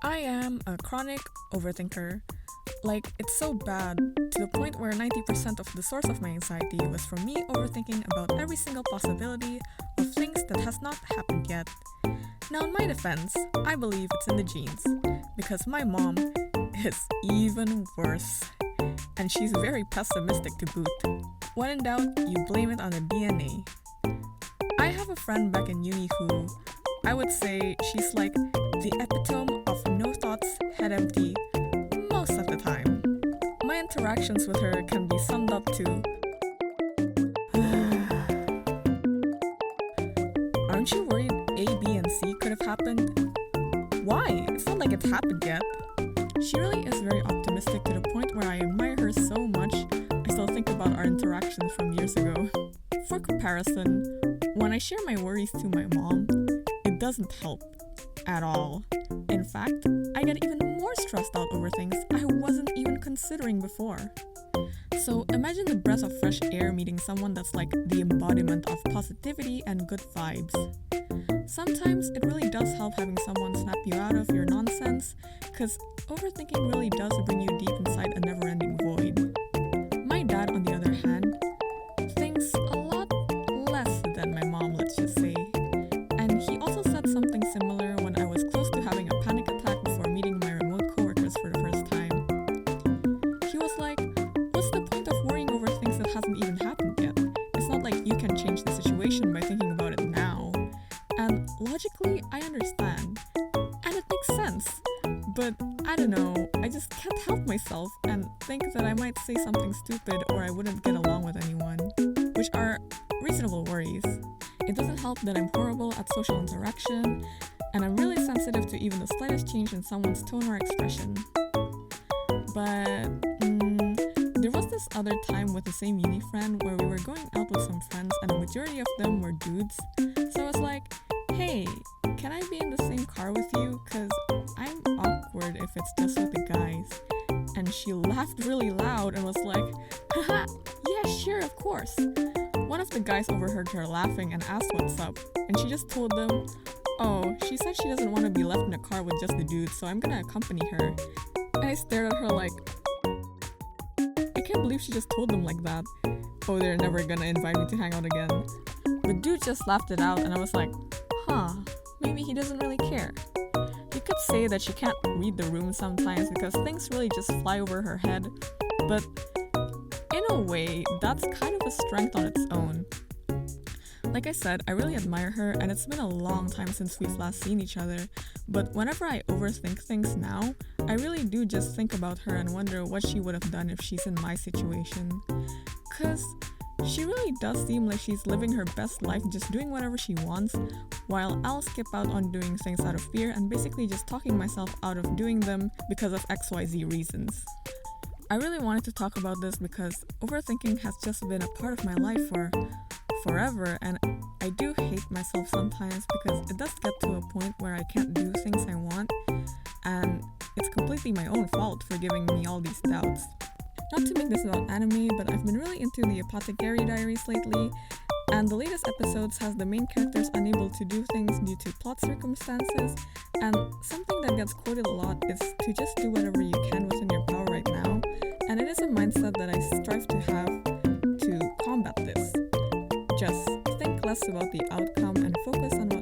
I am a chronic overthinker. Like, it's so bad to the point where 90% of the source of my anxiety was from me overthinking about every single possibility of things that has not happened yet. Now, in my defense, I believe it's in the genes, because my mom is even worse, and she's very pessimistic to boot. When in doubt, you blame it on the DNA. I have a friend back in uni who, I would say she's like the epitome of no thoughts, head empty, most of the time. My interactions with her can be summed up to aren't you worried A, B, and C could have happened? Why? It's not like it's happened yet. She really is very optimistic to the point where I admire her so much, I still think about our interactions from years ago. For comparison, when I share my worries to my mom, it doesn't help at all. In fact, I get even more stressed out over things I wasn't even considering before. So imagine the breath of fresh air meeting someone that's like the embodiment of positivity and good vibes. Sometimes it really does help having someone snap you out of your nonsense, because overthinking really does bring you deep inside a never-ending void. My dad, on the other hand, thinks a lot less than my mom, let's just say. And he also said something similar when I was close to having a panic attack before meeting my remote coworkers for the first time. He was like, what's the point of worrying over things that hasn't even happened yet? It's not like you can change the situation by thinking about it now. And logically, I understand. And it makes sense. But I don't know, I just can't help myself and think that I might say something stupid or I wouldn't get along with anyone, which are reasonable worries. It doesn't help that I'm horrible at social interaction, and I'm really sensitive to even the slightest change in someone's tone or expression. But there was this other time with the same uni friend where we were going out with some friends and the majority of them were dudes. So I was like, hey, can I be in the same car with you? Cause I'm awkward if it's just with the guys. And she laughed really loud and was like, haha, yeah, sure, of course. One of the guys overheard her laughing and asked what's up, and she just told them, oh, she said she doesn't want to be left in a car with just the dudes, so I'm gonna accompany her. And I stared at her like, I can't believe she just told them like that. Oh, they're never gonna invite me to hang out again. The dude just laughed it out, and I was like, huh, maybe he doesn't really care. You could say that she can't read the room sometimes because things really just fly over her head, but in a way, that's kind of a strength on its own. Like I said, I really admire her, and it's been a long time since we've last seen each other, but whenever I overthink things now, I really do just think about her and wonder what she would have done if she's in my situation. Cause she really does seem like she's living her best life just doing whatever she wants, while I'll skip out on doing things out of fear and basically just talking myself out of doing them because of XYZ reasons. I really wanted to talk about this because overthinking has just been a part of my life for forever, and I do hate myself sometimes because it does get to a point where I can't do things I want, and it's completely my own fault for giving me all these doubts. Not to make this about anime, but I've been really into the Apothecary Diaries lately, and the latest episodes has the main characters unable to do things due to plot circumstances, and something that gets quoted a lot is to just do whatever you can within your power right now, and it is a mindset that I strive to have to combat this. Just think less about the outcome and focus on what